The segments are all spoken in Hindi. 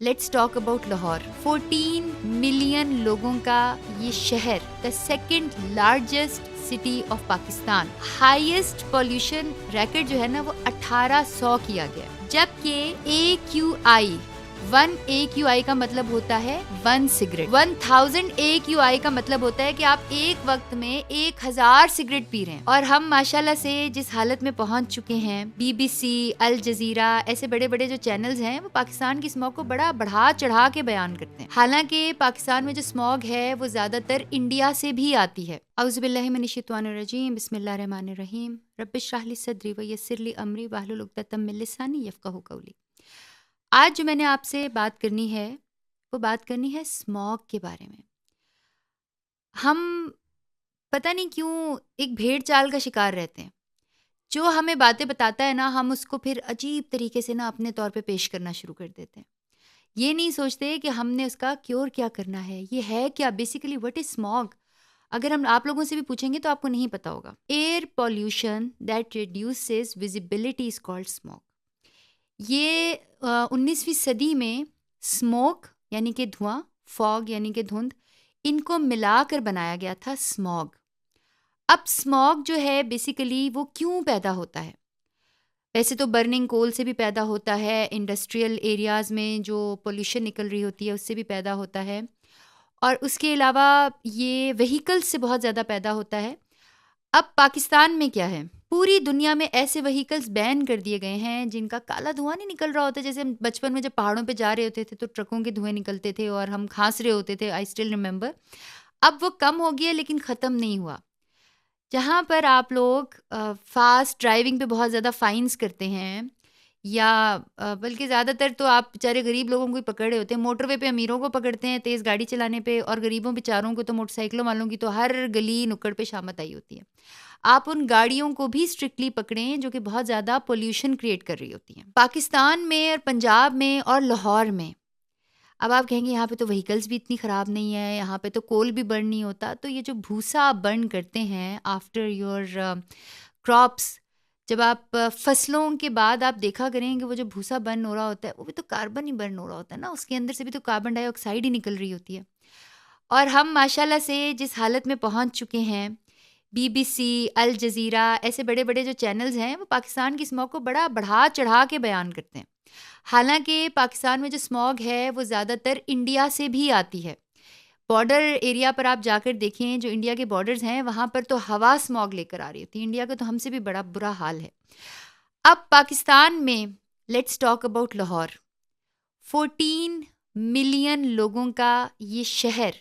Let's talk about Lahore. 14 million लोगों का ये शहर, the second largest city of Pakistan. Highest pollution record जो है ना वो 1800 किया गया, जबकि AQI 1 AQI का मतलब होता है 1 सिगरेट। 1000 AQI का मतलब होता है कि आप एक वक्त में 1000 सिगरेट पी रहे हैं। और हम माशाल्लाह से जिस हालत में पहुंच चुके हैं, BBC, अल जजीरा, ऐसे बड़े बड़े जो चैनल्स हैं वो पाकिस्तान की स्मॉग को बड़ा बढ़ा चढ़ा के बयान करते हैं। हालांकि पाकिस्तान में जो स्मॉग है वो ज्यादातर इंडिया से भी आती है। औज़ुबिल्लाहि मिनश्शैतानिर्रजीम, बिस्मिल्लाहिर्रहमानिर्रहीम, रब्बिश्रह ली सदरी व यस्सिर ली अमरी वाहलुल उक़दतम मिन लिसानी यफ़क़हू क़ौली। आज जो मैंने आपसे बात करनी है वो बात करनी है स्मॉग के बारे में। हम पता नहीं क्यों एक भेड़ चाल का शिकार रहते हैं। जो हमें बातें बताता है ना, हम उसको फिर अजीब तरीके से ना अपने तौर पे पेश करना शुरू कर देते हैं। ये नहीं सोचते कि हमने उसका क्योर क्या करना है, ये है क्या, बेसिकली व्हाट इज स्मॉग। अगर हम आप लोगों से भी पूछेंगे तो आपको नहीं पता होगा। Air pollution that reduces visibility is called smog. ये 19वीं सदी में स्मोक यानी कि धुआं, फॉग यानी कि धुंध, इनको मिलाकर बनाया गया था स्मॉग। अब स्मॉग जो है बेसिकली वो क्यों पैदा होता है? वैसे तो बर्निंग कोल से भी पैदा होता है, इंडस्ट्रियल एरियाज़ में जो पोल्यूशन निकल रही होती है उससे भी पैदा होता है, और उसके अलावा ये व्हीकल्स से बहुत ज़्यादा पैदा होता है। अब पाकिस्तान में क्या है, पूरी दुनिया में ऐसे व्हीकल्स बैन कर दिए गए हैं जिनका काला धुआं नहीं निकल रहा होता। जैसे हम बचपन में जब पहाड़ों पे जा रहे होते थे तो ट्रकों के धुएं निकलते थे और हम खांस रहे होते थे, आई स्टिल रिमेंबर। अब वो कम हो गया लेकिन ख़त्म नहीं हुआ। जहाँ पर आप लोग फास्ट ड्राइविंग पे बहुत ज़्यादा फाइन्स करते हैं, या बल्कि ज़्यादातर तो आप बेचारे गरीब लोगों को ही पकड़ रहे होते हैं। मोटरवे पे अमीरों को पकड़ते हैं तेज़ गाड़ी चलाने पे, और गरीबों बेचारों को तो मोटरसाइकिलों वालों की तो हर गली नुक्कड़ पे शामत आई होती है। आप उन गाड़ियों को भी स्ट्रिक्टली पकड़ें जो कि बहुत ज़्यादा पोल्यूशन क्रिएट कर रही होती हैं। पाकिस्तान में और पंजाब में और लाहौर में, अब आप कहेंगे यहाँ पे तो व्हीकल्स भी इतनी ख़राब नहीं है, यहाँ पे तो कोल भी बर्न नहीं होता। तो ये जो भूसा आप बर्न करते हैं आफ्टर योर क्रॉप्स, जब आप फसलों के बाद आप देखा करेंगे वो जो भूसा बर्न हो रहा होता है वो भी तो कार्बन ही बर्न हो रहा होता है ना, उसके अंदर से भी तो कार्बन डाइऑक्साइड ही निकल रही होती है। और हम माशाल्लाह से जिस हालत में पहुंच चुके हैं, BBC, अल जजीरा, ऐसे बड़े बड़े जो चैनल्स हैं वो पाकिस्तान की स्मॉग को बड़ा बढ़ा चढ़ा के बयान करते हैं। हालांकि पाकिस्तान में जो स्मॉग है वो ज़्यादातर इंडिया से भी आती है। बॉर्डर एरिया पर आप जाकर देखें, जो इंडिया के बॉर्डर्स हैं वहाँ पर तो हवा स्मॉग लेकर आ रही होती है। इंडिया का तो हमसे भी बड़ा बुरा हाल है। अब पाकिस्तान में let's talk about Lahore. 14 million लोगों का ये शहर,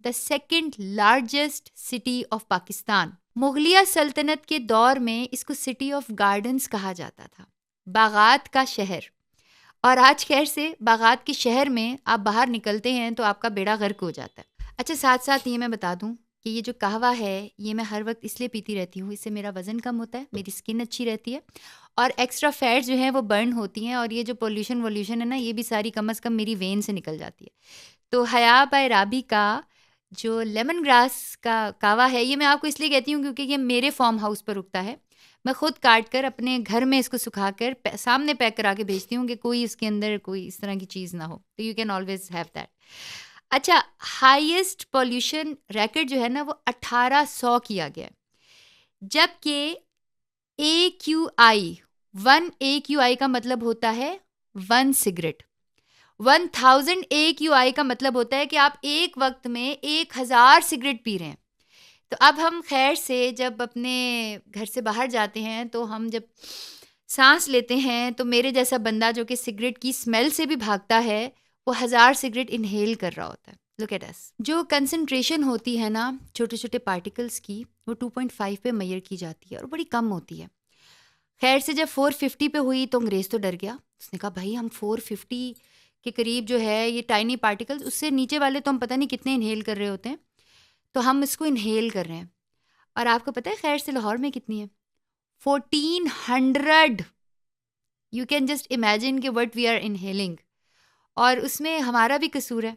the second largest city of Pakistan. मुगलिया सल्तनत के दौर में इसको सिटी ऑफ गार्डन्स कहा जाता था, बागात का शहर। और आज खैर से बागात के शहर में आप बाहर निकलते हैं तो आपका बेड़ा गर्क हो जाता है। अच्छा, साथ साथ ये मैं बता दूं कि ये जो कहवा है ये मैं हर वक्त इसलिए पीती रहती हूँ, इससे मेरा वज़न कम होता है, मेरी स्किन अच्छी रहती है, और एक्स्ट्रा फैट्स जो हैं वो बर्न होती हैं, और ये जो पोल्यूशन वोल्यूशन है ना ये भी सारी कम अज़ कम मेरी वेन से निकल जाती है। तो हया बाय राबी का जो लेमन ग्रास का कहवा है ये मैं आपको इसलिए कहती हूँ क्योंकि ये मेरे फार्म हाउस पर उगता है। मैं खुद काट कर अपने घर में इसको सुखाकर सामने पैक करा के भेजती हूँ कि कोई इसके अंदर कोई इस तरह की चीज़ ना हो, तो you can always have that. अच्छा, हाईएस्ट पॉल्यूशन रिकॉर्ड जो है ना वो 1800 किया गया है, जबकि AQI 1 AQI का मतलब होता है 1 सिगरेट। 1000 AQI का मतलब होता है कि आप एक वक्त में 1000 सिगरेट पी रहे हैं। तो अब हम खैर से जब अपने घर से बाहर जाते हैं तो हम जब सांस लेते हैं तो मेरे जैसा बंदा जो कि सिगरेट की स्मेल से भी भागता है वो 1000 सिगरेट इनहेल कर रहा होता है। Look at us. जो कंसंट्रेशन होती है ना छोटे छोटे पार्टिकल्स की, वो 2.5 पे मेजर की जाती है और बड़ी कम होती है। खैर से जब 450 पे हुई तो अंग्रेज़ तो डर गया। उसने कहा भाई हम 450 के करीब जो है ये टाइनी पार्टिकल्स, उससे नीचे वाले तो हम पता नहीं कितने इनहेल कर रहे होते हैं, तो हम इसको इनहेल कर रहे हैं। और आपको पता है खैर से लाहौर में कितनी है? 1400। यू कैन जस्ट इमेजिन कि व्हाट वी आर इनहेलिंग, और उसमें हमारा भी कसूर है।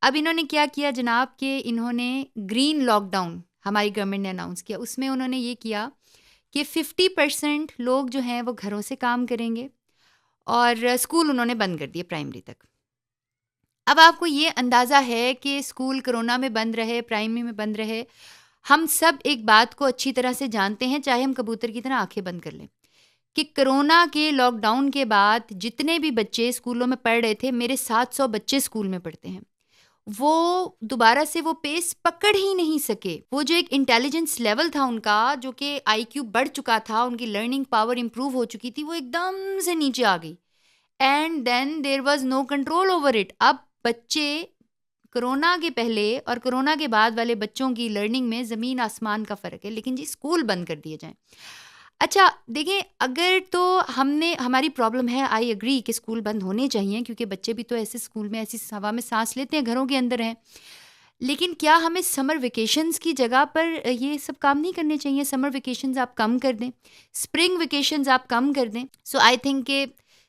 अब इन्होंने क्या किया जनाब, कि इन्होंने ग्रीन लॉकडाउन हमारी गवर्नमेंट ने अनाउंस किया। उसमें उन्होंने ये किया कि 50% लोग जो हैं वो घरों से काम करेंगे, और स्कूल उन्होंने बंद कर दिए प्राइमरी तक। अब आपको ये अंदाज़ा है कि स्कूल कोरोना में बंद रहे, प्राइमरी में बंद रहे, हम सब एक बात को अच्छी तरह से जानते हैं, चाहे हम कबूतर की तरह आंखें बंद कर लें, कि कोरोना के लॉकडाउन के बाद जितने भी बच्चे स्कूलों में पढ़ रहे थे, मेरे 700 बच्चे स्कूल में पढ़ते हैं, वो दोबारा से वो पेस पकड़ ही नहीं सके। वो जो एक इंटेलिजेंस लेवल था उनका, जो कि आईक्यू बढ़ चुका था, उनकी लर्निंग पावर इंप्रूव हो चुकी थी, वो एकदम से नीचे आ गई। And then there was no control over it. अब बच्चे कोरोना के पहले और कोरोना के बाद वाले बच्चों की लर्निंग में ज़मीन आसमान का फ़र्क है, लेकिन जी स्कूल बंद कर दिए जाएं। अच्छा देखिए, अगर तो हमने हमारी प्रॉब्लम है, आई एग्री कि स्कूल बंद होने चाहिए, क्योंकि बच्चे भी तो ऐसे स्कूल में ऐसी हवा में सांस लेते हैं, घरों के अंदर हैं। लेकिन क्या हमें समर वेकेशंस की जगह पर ये सब काम नहीं करने चाहिए? समर वेकेशंस आप कम कर दें, स्प्रिंग वेकेशंस आप कम कर दें। सो आई थिंक कि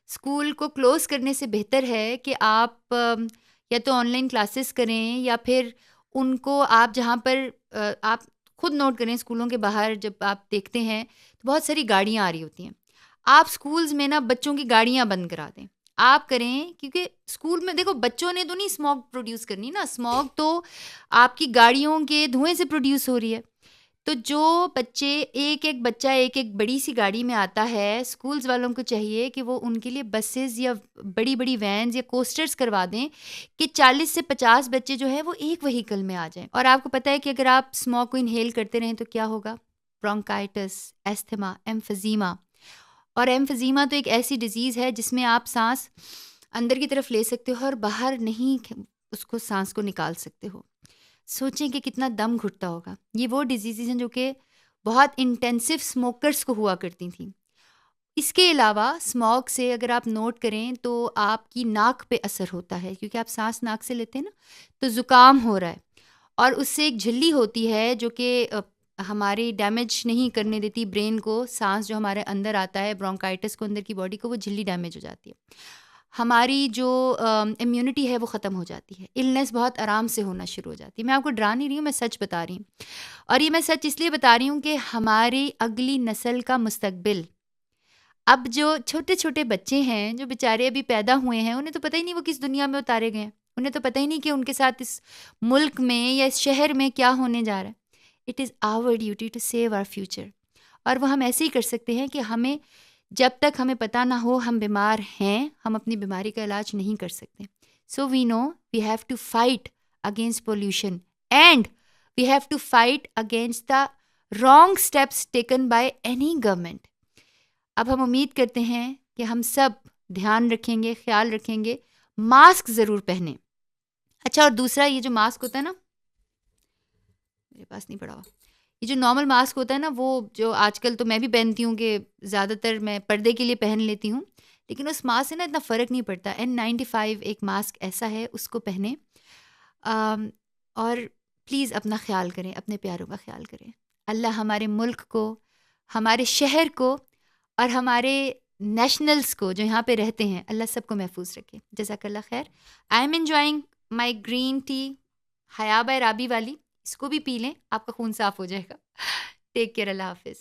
स्कूल को क्लोज़ करने से बेहतर है कि आप या तो ऑनलाइन क्लासेस करें, या फिर उनको आप जहाँ पर आप खुद नोट करें, स्कूलों के बाहर जब आप देखते हैं तो बहुत सारी गाड़ियाँ आ रही होती हैं। आप स्कूल्स में ना बच्चों की गाड़ियाँ बंद करा दें। आप करें, क्योंकि स्कूल में देखो बच्चों ने तो नहीं स्मॉग प्रोड्यूस करनी ना, स्मॉग तो आपकी गाड़ियों के धुएँ से प्रोड्यूस हो रही है। तो जो बच्चे, एक-एक बच्चा एक-एक बड़ी-सी गाड़ी में आता है, स्कूल्स वालों को चाहिए कि वो उनके लिए बसेस या बड़ी-बड़ी वैन्स या कोस्टर्स करवा दें कि 40 से 50 बच्चे जो है वो एक व्हीकल में आ जाएँ। और आपको पता है कि अगर आप स्मोक को इन्हेल करते रहें तो क्या होगा? Bronchitis, asthma, emphysema. और एम्फीज़ीमा तो एक ऐसी डिज़ीज़ है जिसमें आप साँस अंदर की तरफ ले सकते हो और बाहर नहीं उसको साँस को निकाल सकते हो। सोचें कि कितना दम घुटता होगा। ये वो डिजीज़ेज़ हैं जो कि बहुत इंटेंसिव स्मोकर्स को हुआ करती थी। इसके अलावा स्मॉग से अगर आप नोट करें तो आपकी नाक पे असर होता है, क्योंकि आप सांस नाक से लेते हैं ना, तो ज़ुकाम हो रहा है। और उससे एक झिल्ली होती है जो कि हमारी डैमेज नहीं करने देती ब्रेन को। सांस जो हमारे अंदर आता है, ब्रोंकाइटिस को अंदर की बॉडी को, वो झिल्ली डैमेज हो जाती है। हमारी जो इम्यूनिटी है वो ख़त्म हो जाती है, इलनेस बहुत आराम से होना शुरू हो जाती है। मैं आपको डरा नहीं रही हूँ, मैं सच बता रही हूँ। और ये मैं सच इसलिए बता रही हूँ कि हमारी अगली नस्ल का मुस्तकबिल, अब जो छोटे छोटे बच्चे हैं जो बेचारे अभी पैदा हुए हैं, उन्हें तो पता ही नहीं वो किस दुनिया में उतारे गए हैं। उन्हें तो पता ही नहीं कि उनके साथ इस मुल्क में या इस शहर में क्या होने जा रहा है। It is our duty to save our future. और वो हम ऐसे ही कर सकते हैं कि हमें, जब तक हमें पता ना हो हम बीमार हैं, हम अपनी बीमारी का इलाज नहीं कर सकते। So we know we have to fight against pollution, and we have to fight against the wrong steps taken by any government. अब हम उम्मीद करते हैं कि हम सब ध्यान रखेंगे, ख्याल रखेंगे, मास्क ज़रूर पहने। अच्छा, और दूसरा, ये जो मास्क होता है ना, मेरे पास नहीं पड़ा हुआ, ये जो नॉर्मल मास्क होता है ना, वो जो आजकल तो मैं भी पहनती हूँ कि ज़्यादातर मैं पर्दे के लिए पहन लेती हूँ, लेकिन उस मास्क से ना इतना फ़र्क नहीं पड़ता। N95 एक मास्क ऐसा है, उसको पहने। और प्लीज़ अपना ख्याल करें, अपने प्यारों का ख्याल करें। अल्लाह हमारे मुल्क को, हमारे शहर को और हमारे नेशनल्स को जो यहाँ पे रहते हैं, अल्लाह सबको महफूज रखे। जज़ाकल्लाह खैर। I am enjoying my green tea, हया बाय राबी वाली। इसको भी पी लें, आपका खून साफ़ हो जाएगा। टेक केयर, अल्लाह हाफ़िज़।